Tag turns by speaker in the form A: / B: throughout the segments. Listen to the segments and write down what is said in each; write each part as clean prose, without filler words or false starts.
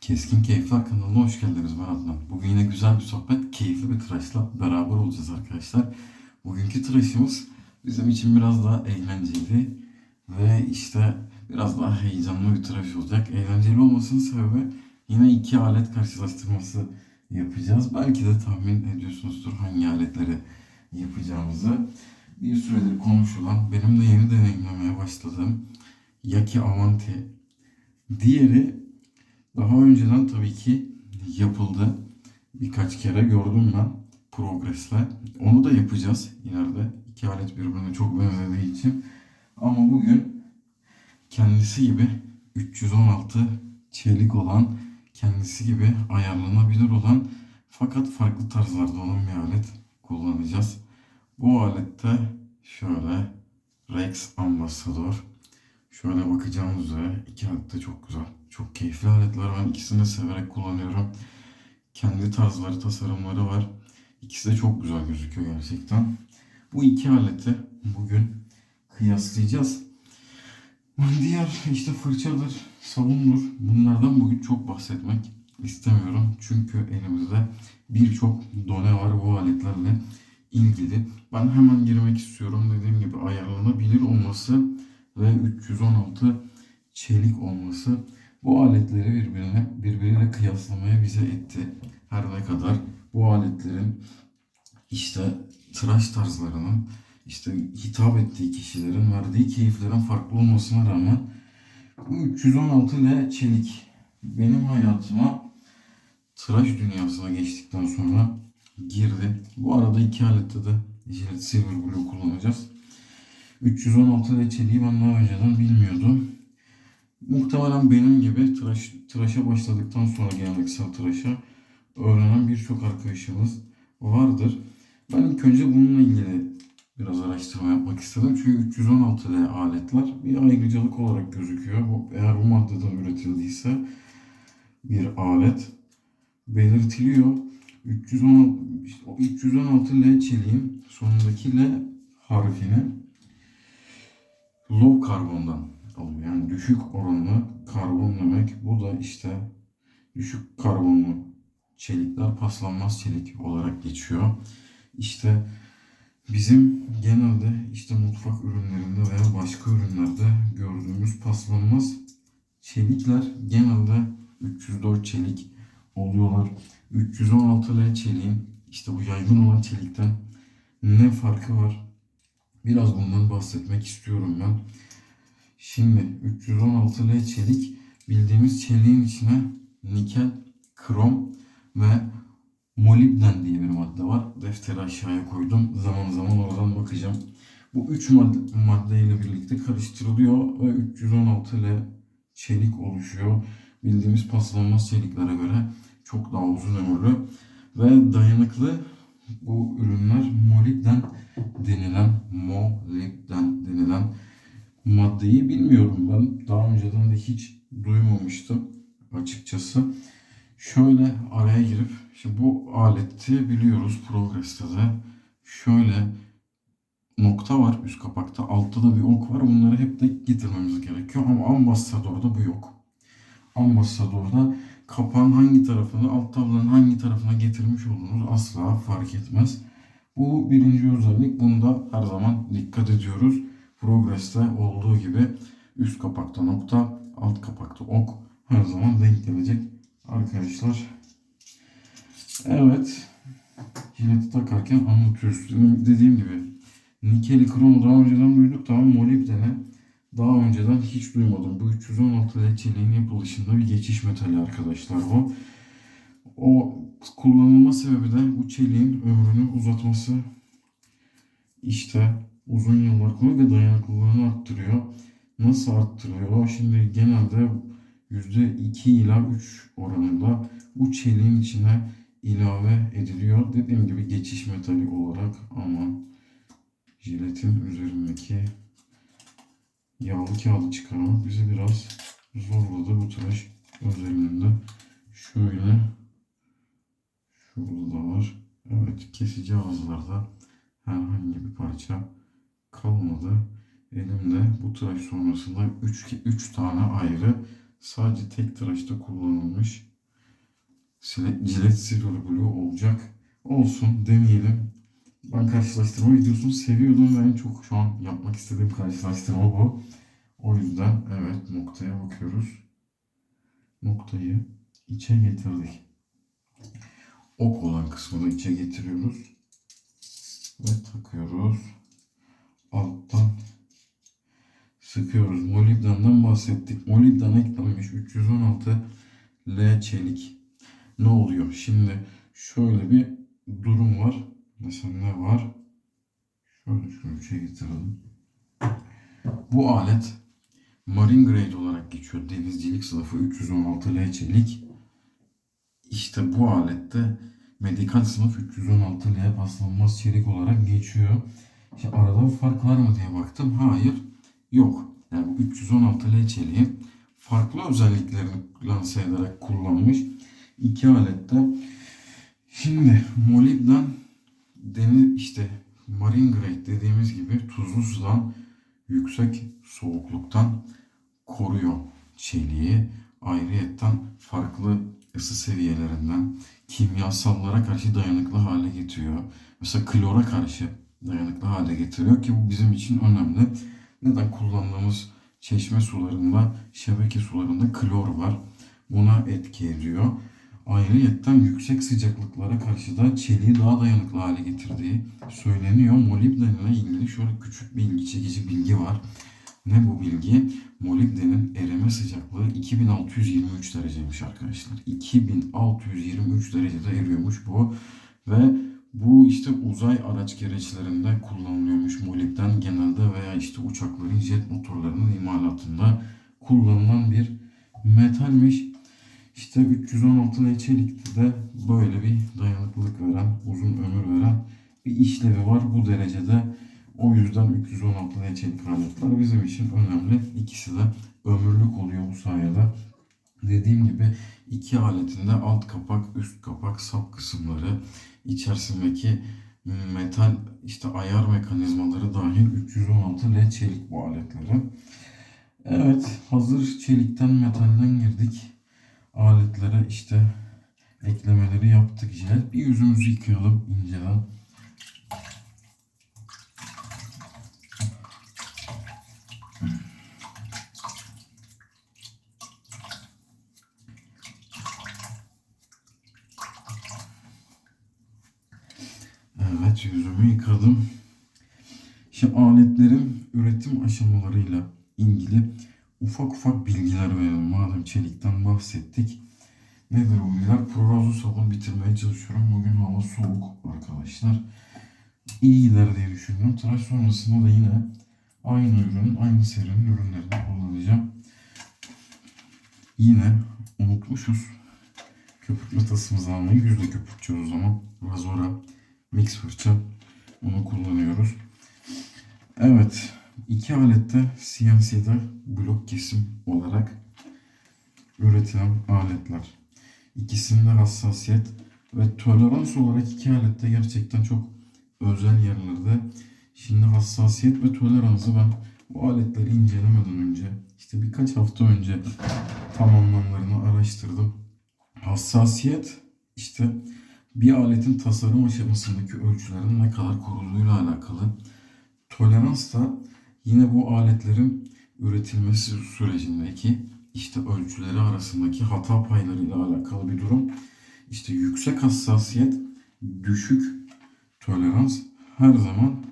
A: Keskin Keyifler kanalına hoş geldiniz, ben Adnan. Bugün yine güzel bir sohbet, keyifli bir tıraşla beraber olacağız arkadaşlar. Bugünkü tıraşımız bizim için biraz daha eğlenceli ve işte biraz daha heyecanlı bir tıraş olacak. Eğlenceli olmasının sebebi yine iki alet karşılaştırması yapacağız. Belki de tahmin ediyorsunuzdur hangi aletleri yapacağımızı. Bir süredir konuşulan, benim de yeni deneyimlemeye başladığım Yaki Avanti. Diğeri daha önceden tabii ki yapıldı. Birkaç kere gördüm ben progresle. Onu da yapacağız ileride. İki alet birbirine çok benzediği için. Ama bugün kendisi gibi 316 çelik olan, kendisi gibi ayarlanabilir olan fakat farklı tarzlarda olan bir alet kullanacağız. Bu alette şöyle Rex Ambassador. Şöyle bakacağımız üzere iki alet de çok güzel. Çok keyifli aletler. Ben ikisini de severek kullanıyorum. Kendi tarzları, tasarımları var. İkisi de çok güzel gözüküyor gerçekten. Bu iki aleti bugün kıyaslayacağız. Diğer işte fırçadır, sabundur. Bunlardan bugün çok bahsetmek istemiyorum. Çünkü elimizde birçok done var bu aletlerle ilgili. Ben hemen girmek istiyorum. Dediğim gibi ayarlanabilir olması ve 316 çelik olması bu aletleri birbiriyle kıyaslamaya bize etti. Her ne kadar bu aletlerin işte tıraş tarzlarının işte hitap ettiği kişilerin verdiği keyiflerin farklı olmasına rağmen bu 316 L çelik benim hayatıma tıraş dünyasına geçtikten sonra girdi. Bu arada iki alette de Gillette Silver Blue kullanacağız. 316 L çeliği ben daha önceden bilmiyordum. Muhtemelen benim gibi tıraşa başladıktan sonra geleneksel tıraşa öğrenen birçok arkadaşımız vardır. Ben ilk önce bununla ilgili biraz araştırma yapmak istedim. Çünkü 316L aletler bir ayrıcalık olarak gözüküyor. Eğer bu maddeden üretildiyse bir alet belirtiliyor. 316L çeliğin sonundaki L harfini low karbondan alıyor. Yani düşük oranlı karbon demek. Bu da işte düşük karbonlu çelikler paslanmaz çelik olarak geçiyor. İşte bizim genelde işte mutfak ürünlerinde veya başka ürünlerde gördüğümüz paslanmaz çelikler genelde 304 çelik oluyorlar. 316L çeliğin işte bu yaygın olan çelikten ne farkı var? Biraz bundan bahsetmek istiyorum ben. Şimdi 316L çelik bildiğimiz çeliğin içine nikel, krom ve molibden diye bir madde var. Defteri aşağıya koydum. Zaman zaman oradan bakacağım. Bu üç madde ile birlikte karıştırılıyor ve 316L çelik oluşuyor. Bildiğimiz paslanmaz çeliklere göre çok daha uzun ömürlü ve dayanıklı bu ürünler molibden denilen maddeyi bilmiyorum ben. Daha önceden de hiç duymamıştım açıkçası. Şöyle araya girip, şimdi bu aleti biliyoruz Progress'te de şöyle nokta var üst kapakta, altta da bir ok var. Bunları hep de getirmemiz gerekiyor ama Ambassador'da bu yok. Ambassador'da kapağın hangi tarafını, alt tablanın hangi tarafına getirmiş olduğunuz asla fark etmez. Bu birinci özellik. Bunda her zaman dikkat ediyoruz. Progress'te olduğu gibi üst kapakta nokta, alt kapakta ok her zaman denk gelecek arkadaşlar. Evet. Jileti takarken anlatıyoruz. Dediğim gibi nikeli kromu daha önceden duyduk. Tamam, molibdeni daha önceden hiç duymadım. Bu 316 L çeliğin yapılışında bir geçiş metali arkadaşlar bu. O kullanılma sebebi de bu çeliğin ömrünü uzatması. İşte uzun yıllar konuyor ve dayanıklılığını arttırıyor. Nasıl arttırıyor? Şimdi genelde %2 ila 3 oranında bu çeliğin içine ilave ediliyor. Dediğim gibi geçiş metali olarak ama jiletin üzerindeki yağlı kağıdı çıkarmak bizi biraz zorladı bu tıraş özelliğinde. Şöyle şurada da var. Evet, kesici ağızlarda herhangi bir parça kalmadı. Elimde bu tıraş sonrasında 3 tane ayrı sadece tek tıraşta kullanılmış Gillette Silver Blue olacak. Olsun, deneyelim. Ben karşılaştırma videosunu seviyordum ve en çok şu an yapmak istediğim karşılaştırma bu. O yüzden evet, noktaya bakıyoruz. Noktayı içe getirdik. Ok olan kısmı da içe getiriyoruz. Ve takıyoruz. Alttan sıkıyoruz. Molibden'den bahsettik. Molibden eklenmiş 316 L çelik. Ne oluyor? Şimdi şöyle bir durum var. Mesela ne var? Şöyle şunu içe getirelim. Bu alet Marine Grade olarak geçiyor. Denizcilik sınıfı 316 L çelik. İşte bu alette medikal sınıf 316 L paslanmaz çelik olarak geçiyor. İşte arada bir fark var mı diye baktım. Hayır, yok. Yani bu 316 L çeliği farklı özelliklerini lanse ederek kullanmış iki alette. Şimdi molibden işte marine grade dediğimiz gibi tuzlu sudan, yüksek soğukluktan koruyor çeliği. Ayrıyetten farklı ısı seviyelerinden kimyasallara karşı dayanıklı hale getiriyor. Mesela klora karşı dayanıklı hale getiriyor ki bu bizim için önemli. Neden? Kullandığımız çeşme sularında, şebeke sularında klor var. Buna etki ediyor. Ayrıyetten yüksek sıcaklıklara karşı da çeliği daha dayanıklı hale getirdiği söyleniyor. Molibden ile ilgili şöyle küçük bir ilgi çekici bilgi var. Ne bu bilgi? Molibdenin erime sıcaklığı 2623 dereceymiş arkadaşlar. 2623 derecede eriyormuş bu. Ve bu işte uzay araç gereçlerinde kullanılıyormuş molibden, genelde veya işte uçakların jet motorlarının imalatında kullanılan bir metalmiş. İşte 316 L çelikte de böyle bir dayanıklılık veren, uzun ömür veren bir işlevi var bu derecede. O yüzden 316 L çelik aletler bizim için önemli. İkisi de ömürlük oluyor bu sayede. Dediğim gibi iki aletin de alt kapak, üst kapak, sap kısımları, içerisindeki metal işte ayar mekanizmaları dahil 316 L çelik bu aletleri. Evet, hazır çelikten metalden girdik. Aletlere işte eklemeleri yaptık. Bir yüzümüzü yıkayalım inceden. Evet, yüzümü yıkadım. Şimdi aletlerin üretim aşamalarıyla ilgili ufak ufak bilgiler verelim. Madem çelikten bahsettik. Nedir bu bilgiler? Prorozlu sabun bitirmeye çalışıyorum. Bugün hava soğuk arkadaşlar. İyi gider diye düşündüm. Tıraş sonrasında da yine aynı ürünün, aynı serinin ürünlerini kullanacağım. Yine unutmuşuz. Köpürtme tasımızı almayı, yüzle köpürteceğiz o zaman. Razora mix fırça, onu kullanıyoruz. Evet, iki alette CNC'de blok kesim olarak üretilen aletler. İkisinde hassasiyet ve tolerans olarak iki alette gerçekten çok özel yerlerde. Şimdi hassasiyet ve toleransı ben bu aletleri incelemeden önce, işte birkaç hafta önce tam anlamlarını araştırdım. Hassasiyet işte bir aletin tasarım aşamasındaki ölçülerin ne kadar korunduğuyla alakalı. Tolerans da yine bu aletlerin üretilmesi sürecindeki işte ölçüleri arasındaki hata paylarıyla alakalı bir durum. İşte yüksek hassasiyet, düşük tolerans her zaman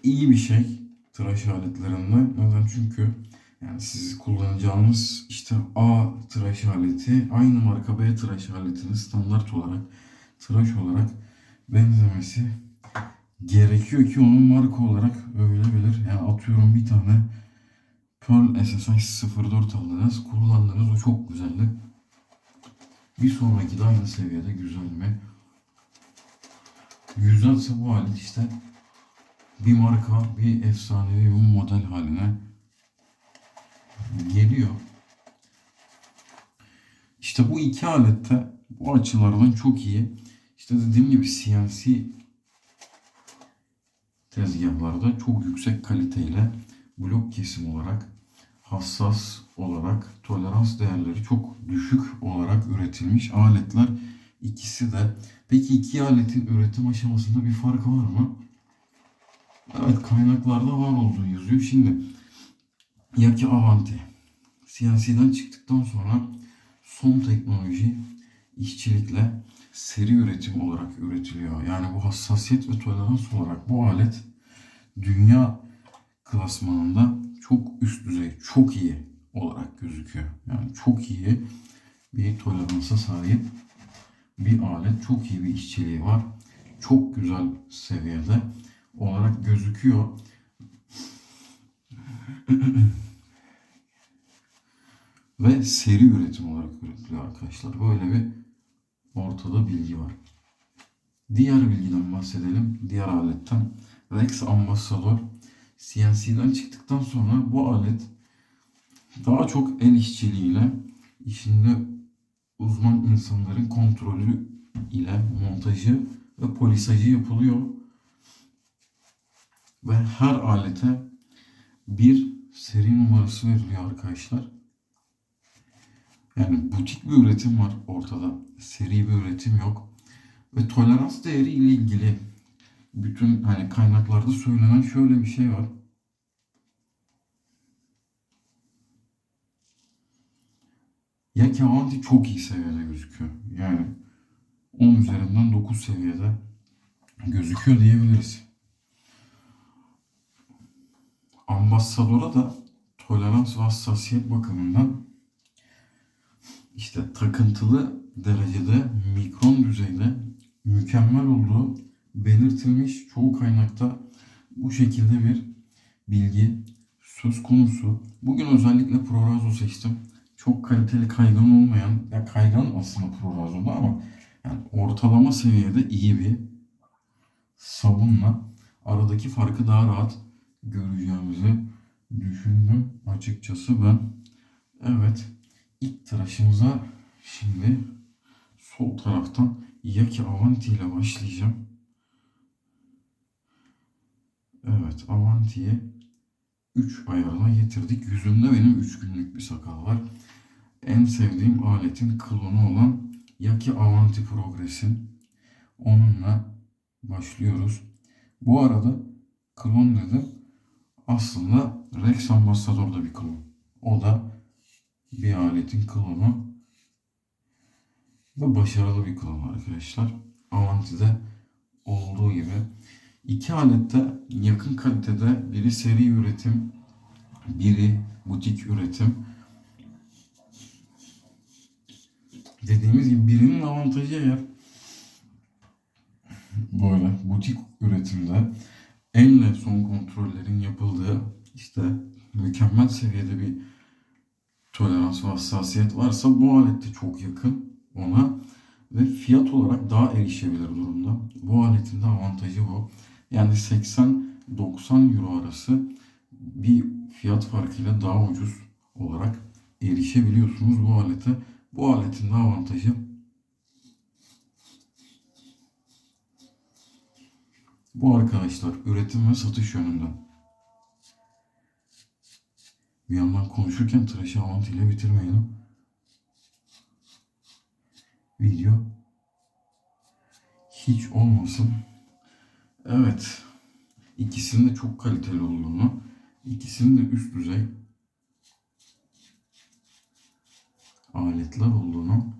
A: iyi bir şey tıraş aletlerinde. Neden? Çünkü yani siz kullanacağınız işte A tıraş aleti aynı marka B tıraş aletinin standart olarak tıraş olarak benzemesi gerekiyor ki onun marka olarak övülebilir. Yani atıyorum bir tane Pearl SSI 04 aldınız, kullandınız, o çok güzeldi. Bir sonraki de aynı seviyede güzel mi? Güzelse bu alet işte bir marka, bir efsanevi bir model haline geliyor. İşte bu iki alette bu açılardan çok iyi. İşte dediğim gibi CNC tezgahlarda çok yüksek kaliteyle blok kesim olarak hassas olarak, tolerans değerleri çok düşük olarak üretilmiş aletler. İkisi de. Peki iki aletin üretim aşamasında bir fark var mı? Evet, kaynaklarda var olduğu yazıyor. Şimdi Yaki Avanti CNC'den çıktıktan sonra son teknoloji işçilikle seri üretim olarak üretiliyor. Yani bu hassasiyet ve tolerans olarak bu alet dünya klasmanında çok üst düzey, çok iyi olarak gözüküyor. Yani çok iyi bir toleransa sahip bir alet, çok iyi bir işçiliği var. Çok güzel seviyede olarak gözüküyor. Ve seri üretim olarak üretiliyor arkadaşlar. Böyle bir ortada bilgi var. Diğer bilgiden bahsedelim. Diğer aletten. Rex Ambassador CNC'den çıktıktan sonra bu alet daha çok el işçiliğiyle, işinde uzman insanların kontrolü ile montajı ve polisajı yapılıyor. Ve her alete bir seri numarası veriliyor arkadaşlar. Yani butik bir üretim var ortada. Seri bir üretim yok. Ve tolerans değeri ile ilgili bütün hani kaynaklarda söylenen şöyle bir şey var. Yaki Avanti çok iyi seviyede gözüküyor. Yani 10 üzerinden 9 seviyede gözüküyor diyebiliriz. Ambassador'a da tolerans ve hassasiyet bakımından işte takıntılı derecede mikron düzeyde mükemmel olduğu belirtilmiş. Çoğu kaynakta bu şekilde bir bilgi söz konusu. Bugün özellikle ProRazo seçtim. Çok kaliteli, kaygan olmayan, ya kaygan aslında ProRazo'da ama yani ortalama seviyede iyi bir sabunla aradaki farkı daha rahat göreceğimizi düşündüm açıkçası ben. Evet, ilk tıraşımıza şimdi sol taraftan Yaki Avanti ile başlayacağım. Evet, Avanti'yi 3 ayarına getirdik. Yüzümde benim 3 günlük bir sakal var. En sevdiğim aletin klonu olan Yaki Avanti Progress'in. Onunla başlıyoruz. Bu arada klon dedim. Aslında Rex Ambassador da bir klon. O da bir aletin klonu. Ve başarılı bir klon arkadaşlar. Avanti'de olduğu gibi. İki alette yakın kalitede, biri seri üretim, biri butik üretim. Dediğimiz gibi birinin avantajı eğer böyle butik üretimde elle son kontrollerin yapıldığı, işte mükemmel seviyede bir tolerans ve hassasiyet varsa bu alet de çok yakın ona ve fiyat olarak daha erişebilir durumda. Bu aletin de avantajı bu. Yani 80-90 euro arası bir fiyat farkıyla daha ucuz olarak erişebiliyorsunuz bu alete. Bu aletin de avantajı bu arkadaşlar, üretim ve satış yönünden. Bir yandan konuşurken tıraşı Avanti ile bitirmeyelim. Video hiç olmasın. Evet. İkisinin de çok kaliteli olduğunu, ikisinin de üst düzey aletler olduğunu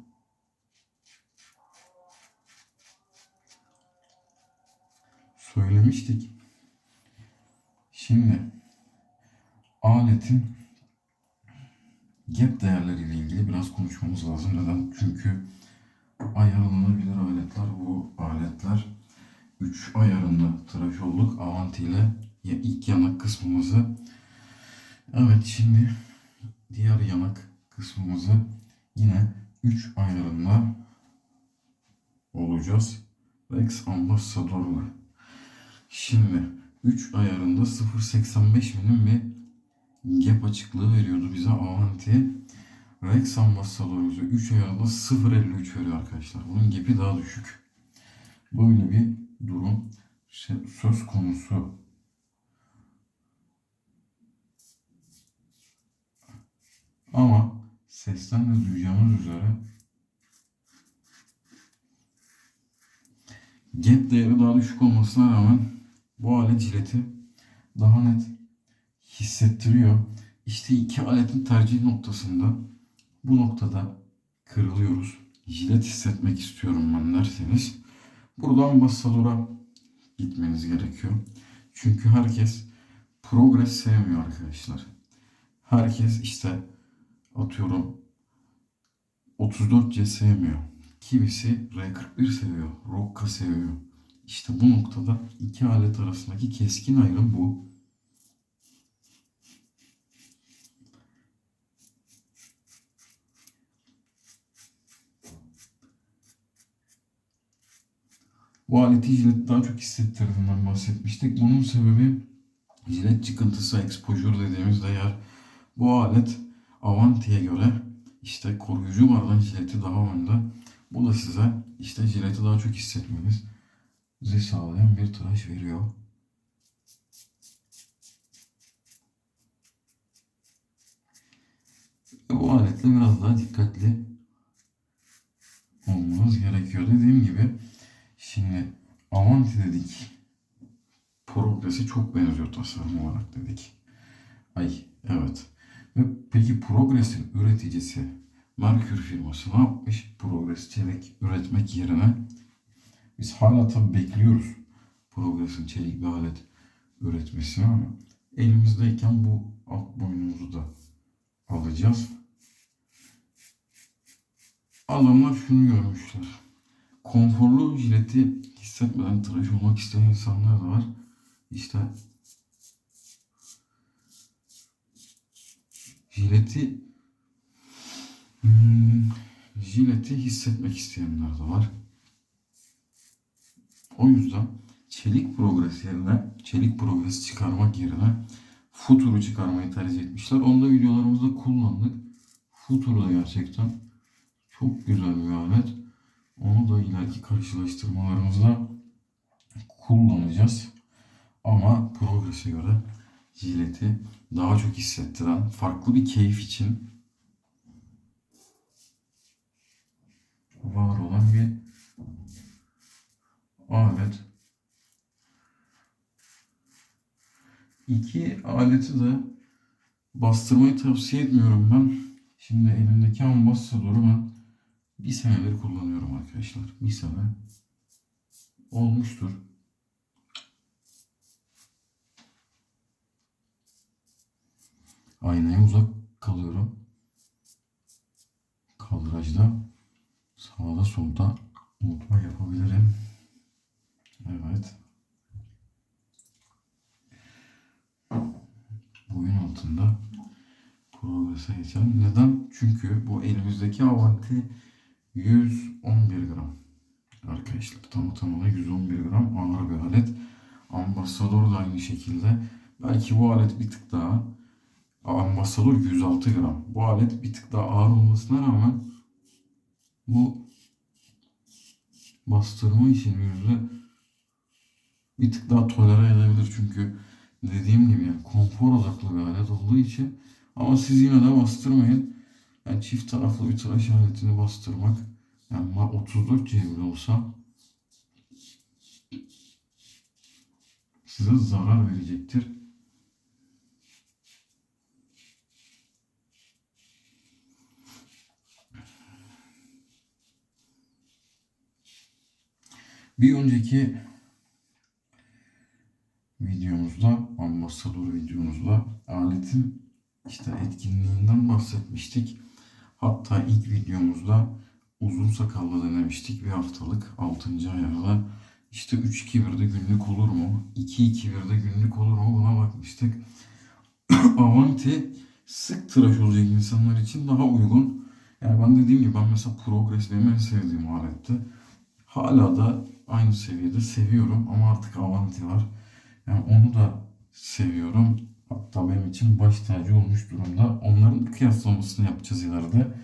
A: söylemiştik. Şimdi aletin gap değerleriyle ilgili biraz konuşmamız lazım. Neden? Çünkü ayarlanabilir aletler, bu aletler 3 ayarında tıraş olduk. Avanti ile ilk yanak kısmımızı. Evet, şimdi diğer yanak kısmımızı yine 3 ayarında olacağız. Rex Ambassador'la. Şimdi 3 ayarında 0.85 milim bir gap açıklığı veriyordu bize Avanti. Rex Ambassador 3 ayarında 0.53 veriyor arkadaşlar. Bunun gap'i daha düşük. Böyle bir durum söz konusu Ama sesten de duyacağınız üzere gap değeri daha düşük olmasına rağmen bu alet jileti daha net hissettiriyor. İşte iki aletin tercih noktasında bu noktada kırılıyoruz. Jilet hissetmek istiyorum ben derseniz buradan Bassador'a gitmeniz gerekiyor. Çünkü herkes Progress sevmiyor arkadaşlar. Herkes işte atıyorum 34C sevmiyor. Kimisi R41 seviyor. Rocca seviyor. İşte bu noktada iki alet arasındaki keskin ayrım bu. Bu aleti jilet daha çok hissettirdiğinden bahsetmiştik. Bunun sebebi jilet çıkıntısı exposure dediğimiz değer. Bu alet Avanti'ye göre işte koruyucu bardan jileti daha önde. Bu da size işte jileti daha çok hissetmenizi sağlayan bir tıraş veriyor. Bu aletle biraz daha dikkatli olmanız gerekiyor. Dediğim gibi şimdi Avanti dedik. Progress'e çok benziyor tasarım olarak dedik. Evet. Ve peki Progress'in üreticisi Merkür firması ne yapmış? Progress çelik üretmek yerine biz hala tabi bekliyoruz Progress'in çelik bir alet üretmesini ama elimizdeyken bu alt boynumuzu da alacağız. Adamlar şunu görmüşler. Konforlu jileti hissetmeden tıraş olmak isteyen insanlar da var. İşte jileti jileti hissetmek isteyenler de var. O yüzden çelik progres çıkarmak yerine Futur'u çıkarmayı tercih etmişler. Onu da videolarımızda kullandık. Futur da gerçekten çok güzel bir alet. Onu da ileriki karşılaştırmalarımızda kullanacağız. Ama Progress'e göre jileti daha çok hissettiren, farklı bir keyif için var olan bir alet. İki aleti de bastırmayı tavsiye etmiyorum ben. Şimdi elimdeki Ambassador'u ben bir senedir kullanıyorum arkadaşlar. Bir sene olmuştur. Aynaya uzak kalıyorum. Kadrajda sağda solda unutma yapabilirim. Evet. Boyun altında Progress'e geçelim. Neden? Çünkü bu elimizdeki Avanti 111 gram. Arkadaşlar tamına 111 gram ağır bir alet. Ambassador da aynı şekilde. Belki bu alet bir tık daha Ambassador 106 gram. Bu alet bir tık daha ağır olmasına rağmen bu bastırma için bir tık daha tolere edebilir. Çünkü dediğim gibi yani konfor odaklı bir alet olduğu için. Ama siz yine de bastırmayın. Yani çift taraflı bir tıraş aletini bastırmak yani 34 cm olsa size zarar verecektir. Bir önceki videomuzda, Ambassador videomuzda aletin işte etkinliğinden bahsetmiştik. Hatta ilk videomuzda uzun sakallı denemiştik. Bir haftalık 6. ayarda. İşte 3-2-1'de günlük olur mu? 2-2-1'de günlük olur mu? Buna bakmıştık. Avanti sık tıraş olacak insanlar için daha uygun. Yani ben dediğim gibi ben mesela Progress benim en sevdiğim aletti. Hala da aynı seviyede seviyorum ama artık Avanti var. Yani onu da seviyorum. Hatta benim için baş tacı olmuş durumda. Onların kıyaslamasını yapacağız ileride.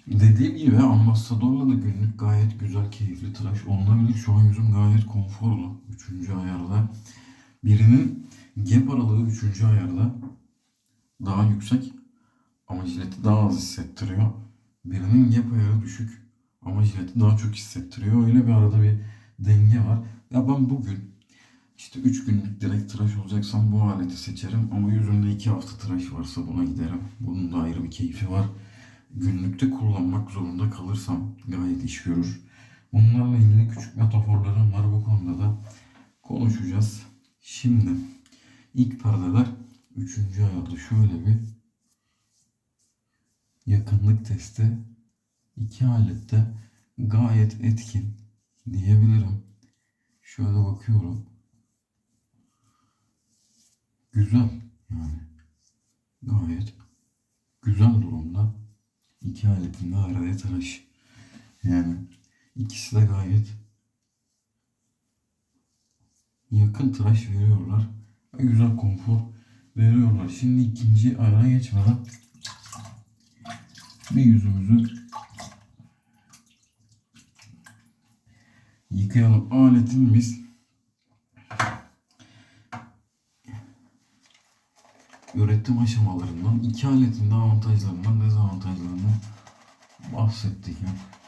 A: Dediğim gibi Ambassador'la da günlük gayet güzel, keyifli tıraş olunabilir. Şu an yüzüm gayet konforlu. Üçüncü ayarda. Birinin gap aralığı üçüncü ayarda daha yüksek ama jileti daha az hissettiriyor. Birinin gap ayarı düşük ama jileti daha çok hissettiriyor. Öyle bir arada bir denge var. Ya ben bugün işte 3 günlük direkt tıraş olacaksam bu aleti seçerim. Ama yüzümde 2 hafta tıraş varsa buna giderim. Bunun da ayrı bir keyfi var. Günlükte kullanmak zorunda kalırsam gayet iş görür. Bunlarla ilgili küçük metaforlarım var, bu konuda da konuşacağız. Şimdi ilk perdeler 3. ayarda şöyle bir yakınlık testi. İki alette gayet etkin diyebilirim. Şöyle bakıyorum. Güzel yani. Gayet güzel durumda. İki aletin de araya tıraş. Yani ikisi de gayet yakın tıraş veriyorlar. Ve güzel konfor veriyorlar. Şimdi ikinci ayara geçmeden bir yüzümüzü yıkayalım. Aletin biz üretim aşamalarından, iki aletin de avantajlarından, dezavantajlarından bahsettik.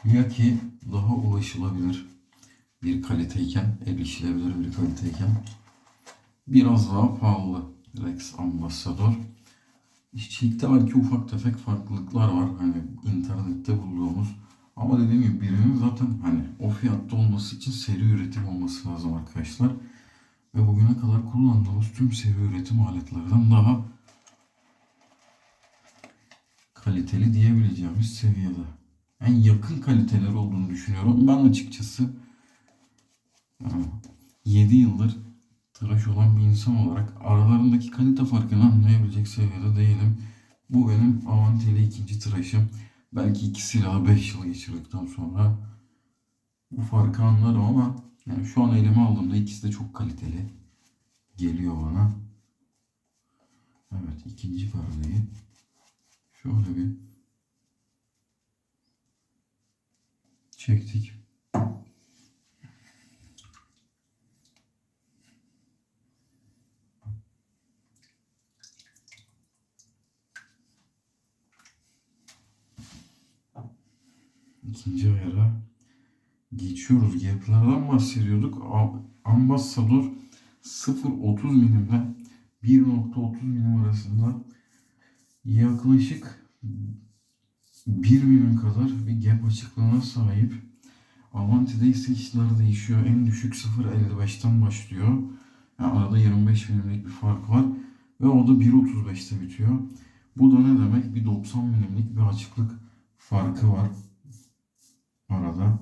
A: Ya ki daha ulaşılabilir bir kaliteyken, erişilebilir bir kaliteyken biraz daha pahalı Rex Ambassador. İşçilikte belki ufak tefek farklılıklar var. Hani internette bulduğumuz. Ama dediğim gibi birinin zaten hani o fiyatta olması için seri üretim olması lazım arkadaşlar. Ve bugüne kadar kullandığımız tüm seri üretim aletlerden daha kaliteli diyebileceğimiz seviyede. Yani yakın kaliteler olduğunu düşünüyorum. Ben açıkçası 7 yıldır tıraş olan bir insan olarak aralarındaki kalite farkını anlayabilecek seviyede değilim. Bu benim Avanti ile ikinci tıraşım. Belki ikisiyle de 5 yıl geçirdikten sonra bu farkı anlarım ama yani şu an elime aldığımda ikisi de çok kaliteli geliyor bana. Evet, ikinci perdeyi şöyle bir çektik. İkinci ayara geçiyoruz. Gap'lerden bahsediyorduk. Ambassador 0.30 milimle 1.30 milim arasında yaklaşık 1 milim kadar bir gap açıklığına sahip. Avanti'de ise işler değişiyor. En düşük 0.55'ten başlıyor. Yani arada 25 milimlik bir fark var. Ve o da 1.35'te bitiyor. Bu da ne demek? Bir 90 milimlik bir açıklık farkı var arada.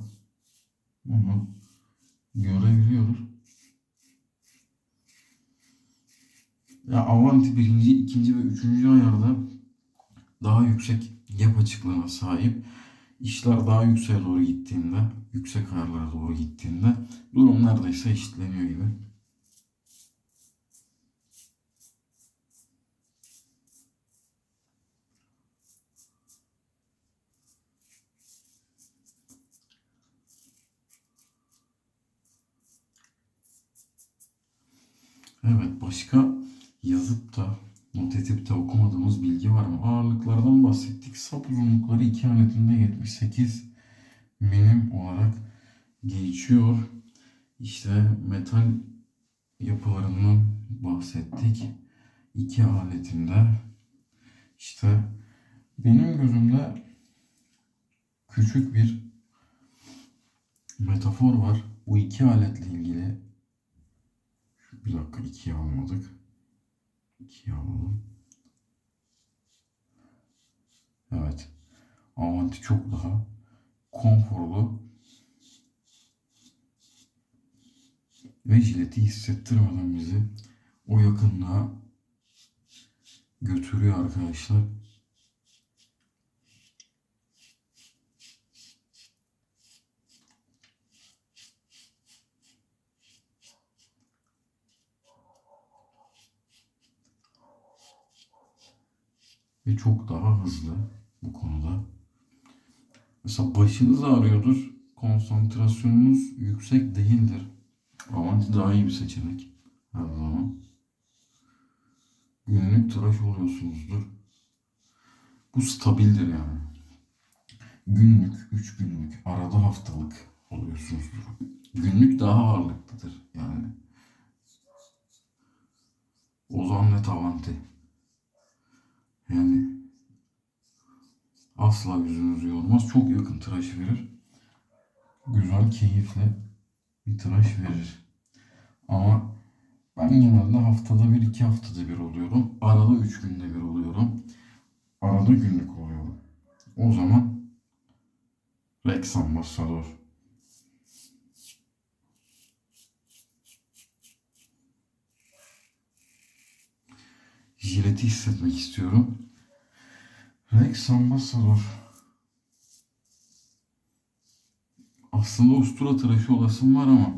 A: Bunu görebiliyoruz. Ya Avanti birinci, ikinci ve üçüncü ayarda daha yüksek gap açıklığına sahip. İşler daha yükseğe doğru gittiğinde, yüksek ayarlara doğru gittiğinde durum neredeyse eşitleniyor gibi. Evet, başka yazıp da not edip de okumadığımız bilgi var mı? Ağırlıklardan bahsettik. Sap uzunlukları iki aletinde 78 milim olarak geçiyor. İşte metal yapılarından bahsettik. İki aletinde. İşte benim gözümde küçük bir metafor var. Bu iki aletle ilgili. Bir dakika, ikiye almadık. İkiye alalım. Evet. Avanti çok daha konforlu ve jileti hissettirmeden bizi o yakınlığa götürüyor arkadaşlar. Ve çok daha hızlı bu konuda. Mesela başınız ağrıyordur. Konsantrasyonunuz yüksek değildir. Avanti daha iyi bir seçenek. Her zaman. Günlük tıraş oluyorsunuzdur. Bu stabildir yani. Günlük, 3 günlük, arada haftalık oluyorsunuzdur. Günlük daha ağırlıklıdır yani. O zaman net avanti. Yani asla yüzünüzü yormaz. Çok yakın tıraş verir. Güzel, keyifli bir tıraş verir. Ama ben genelde haftada bir, 2 haftada bir oluyorum. Arada 3 günde bir oluyorum. Arada günlük oluyorum. O zaman Rex Ambassador. Jileti hissetmek istiyorum. Rex Ambassador. Aslında ustura tıraşı olasım var ama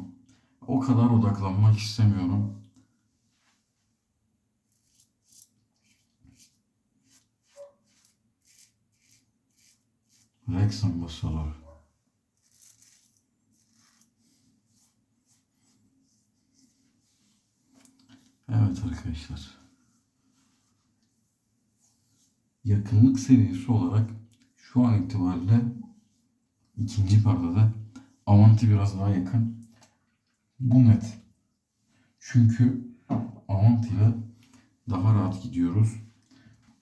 A: o kadar odaklanmak istemiyorum. Rex Ambassador. Evet arkadaşlar. Yakınlık seviyesi olarak şu an itibariyle ikinci perdede Avanti biraz daha yakın. Bu net. Çünkü Avanti ile daha rahat gidiyoruz.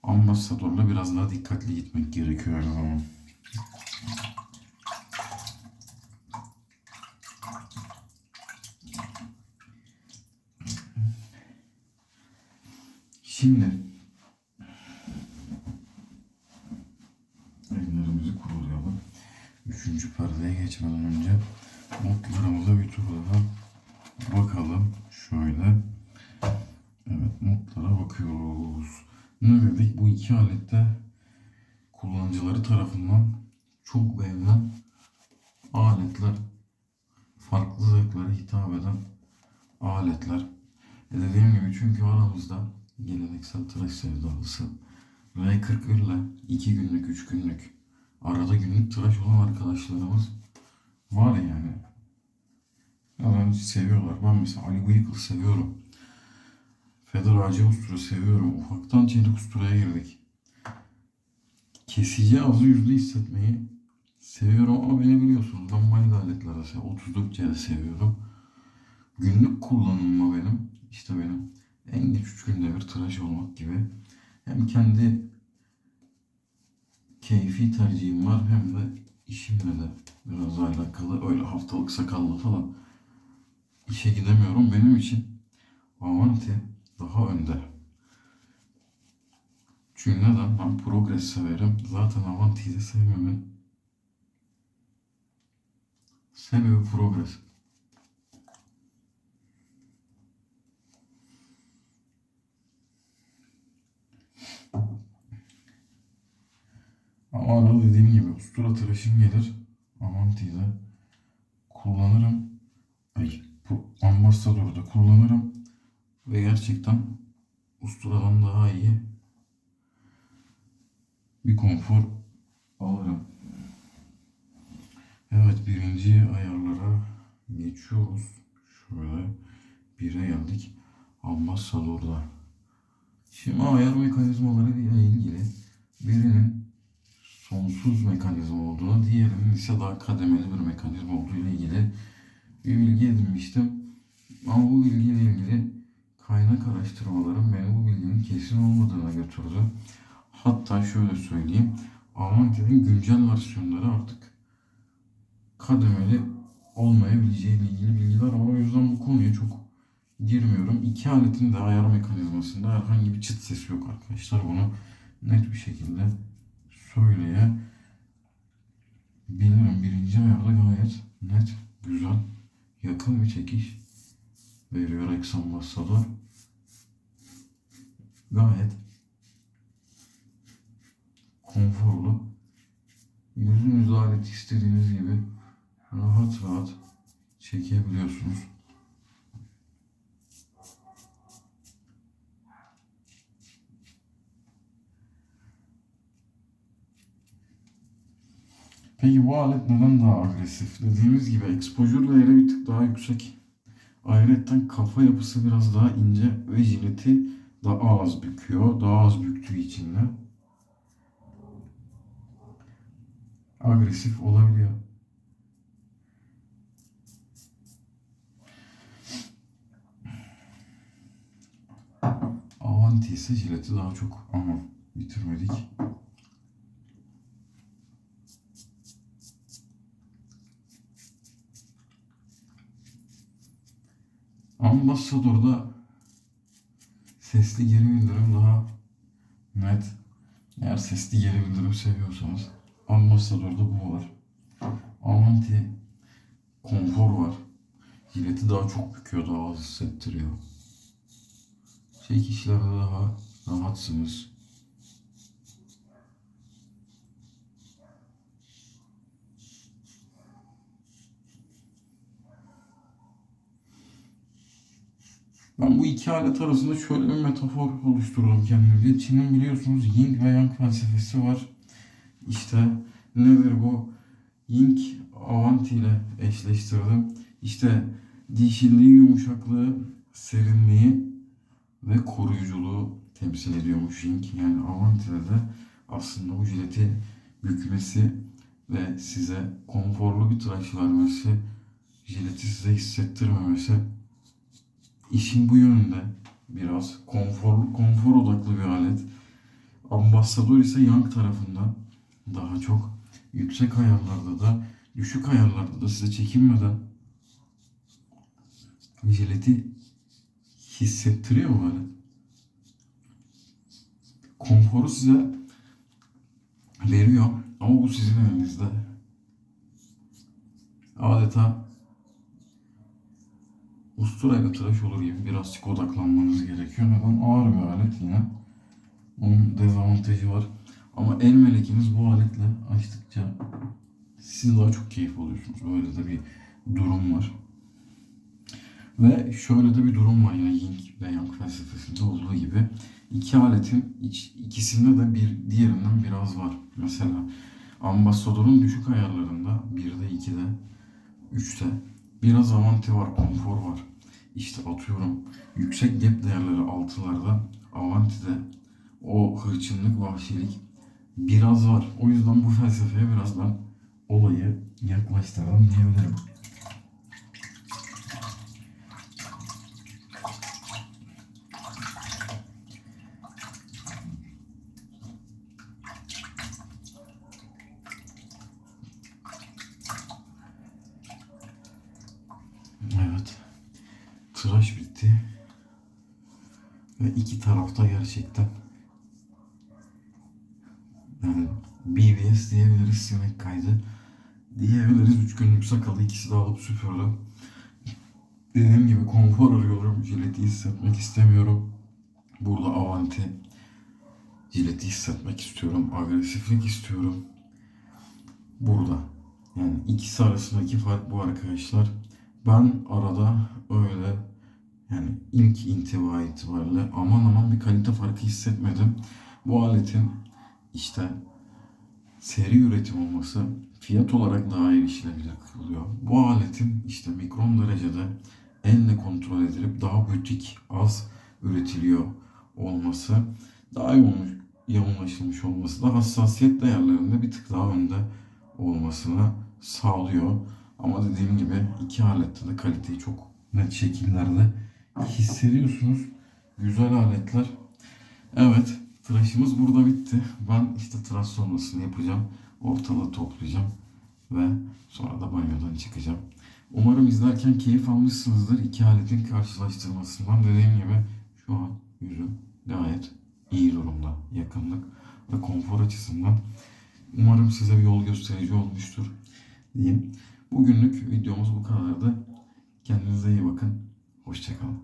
A: Ambassador'la biraz daha dikkatli gitmek gerekiyor her zaman. Şimdi ellerimizi kurulayalım. Üçüncü perdeye geçmeden önce notlarımıza bir tur daha bakalım. Şöyle. Evet, notlara bakıyoruz. Ne dedik? Bu iki alette kullanıcıları tarafından çok beğenilen aletler. Farklı zevklere hitap eden aletler. Dediğim gibi çünkü aramızda geleneksel tıraş sevdalısı V41 ile 2 günlük, 3 günlük arada günlük tıraş olan arkadaşlarımız var yani. Yani seviyorlar. Ben mesela Ali Bıyıklı seviyorum. Feder Ağacı Ustura seviyorum. Ufaktan çelik usturaya girdik. Kesici azı yüzlü hissetmeyi seviyorum ama beni biliyorsunuz. Ben manuel aletlerde seviyorum. 34C'de seviyorum. Günlük kullanımıma benim, işte benim en geç 3 günde bir tıraş olmak gibi. Hem kendi keyfi tercihim var hem de işimle de biraz alakalı. Öyle haftalık sakalla falan işe gidemiyorum. Benim için Avanti daha önde. Çünkü neden? Ben Progress severim. Zaten Avanti'yi de sevmemin sebebi Progress. Ama arada dediğim gibi ustura tıraşım gelir. Avanti'yi de kullanırım. Ay, bu Ambassador'u da kullanırım. Ve gerçekten usturadan daha iyi bir konfor alırım. Evet, birinci ayarlara geçiyoruz. Şöyle 1'e geldik. Ambassador'da. Şimdi ayar mekanizmaları ile ilgili birinin sonsuz mekanizma olduğunu, diğerinin ise daha kademeli bir mekanizma olduğu ile ilgili bir bilgi edinmiştim. Ama bu bilgiyle ilgili kaynak araştırmalarım beni bu bilginin kesin olmadığına götürdü. Hatta şöyle söyleyeyim, Avanti'nin güncel versiyonları artık kademeli olmayabileceği ile ilgili bilgiler var. O yüzden bu konuya çok girmiyorum. İki aletin de ayar mekanizmasında herhangi bir çıt sesi yok arkadaşlar. Bunu net bir şekilde söyleyebilirim. Birinci ayarda gayet net, güzel, yakın bir çekiş veriyor Rex Ambassador. Gayet konforlu. Yüzünüzde aleti istediğiniz gibi rahat rahat çekebiliyorsunuz. Peki bu alet neden daha agresif? Dediğimiz gibi exposure değeri bir tık daha yüksek. Ayrıca kafa yapısı biraz daha ince ve jileti daha az büküyor. Daha az büktüğü için de agresif olabiliyor. Avanti ise jileti daha çok, ama bitirmedik. Ambassador'da sesli geri bildirim daha net. Eğer sesli geri bildirim seviyorsanız Ambassador'da bu var. Avanti konfor var. Jileti daha çok büküyor, daha az hissettiriyor. Çekişlerde daha rahatsınız. Ben bu iki alet arasında şöyle bir metafor oluşturdum kendimce. Çin'in biliyorsunuz Yin ve Yang felsefesi var. İşte nedir bu? Yin Avanti ile eşleştirdim. İşte dişilliği, yumuşaklığı, serinliği ve koruyuculuğu temsil ediyormuş Yin. Yani Avanti'de de aslında bu jileti bükmesi ve size konforlu bir tıraş vermesi, jileti size hissettirmemesi. İşin bu yönünde biraz konfor odaklı bir alet. Ambassador ise Yang tarafında daha çok yüksek ayarlarda da düşük ayarlarda da size çekinmeden jileti hissettiriyor bu alet. Konforu size veriyor ama bu sizin elinizde. Adeta usturayla tıraş olur gibi birazcık odaklanmanız gerekiyor. Neden? Ağır bir alet yine. Onun dezavantajı var. Ama el melekiniz bu aletle açtıkça siz daha çok keyif alıyorsunuz. Böyle de bir durum var. Ve şöyle de bir durum var yine Yin ve Yang felsefesinde olduğu gibi. İki aletin ikisinde de bir diğerinden biraz var. Mesela Ambassador'un düşük ayarlarında 1'de, 2'de, 3'te biraz Avanti var, konfor var. İşte atıyorum yüksek gap değerleri 6'larda, Avanti'de o hırçınlık, vahşilik biraz var. O yüzden bu felsefeye biraz ben olayı yaklaştırdım diyebilirim. Evet. Tıraş bitti. Ve iki tarafta gerçekten yani BBS diyebiliriz, sinek kaydı diyebiliriz. 3 günlük sakalı ikisi de alıp süpürdüm. Dediğim gibi konfor arıyorum. Jileti hissetmek istemiyorum. Burada Avanti. Jileti hissetmek istiyorum. Agresiflik istiyorum. Burada. Yani ikisi arasındaki fark bu arkadaşlar. Ben arada öyle yani ilk intiba itibariyle aman bir kalite farkı hissetmedim. Bu aletin işte seri üretim olması fiyat olarak daha erişilebilir kılıyor. Bu aletin işte mikron derecede elle kontrol edilip daha butik, az üretiliyor olması, daha yoğunlaşılmış olması da hassasiyet değerlerinde bir tık daha önde olmasını sağlıyor. Ama dediğim gibi iki alette de kaliteyi çok net şekillerde hissediyorsunuz. Güzel aletler. Evet, tıraşımız burada bitti. Ben işte tıraş sonrasını yapacağım. Ortalığı toplayacağım ve sonra da banyodan çıkacağım. Umarım izlerken keyif almışsınızdır. İki aletin karşılaştırmasından. Dediğim gibi şu an yüzüm gayet iyi durumda. Yakınlık ve konfor açısından. Umarım size bir yol gösterici olmuştur diyeyim. Bugünlük videomuz bu kadardı. Kendinize iyi bakın. Hoşça kalın.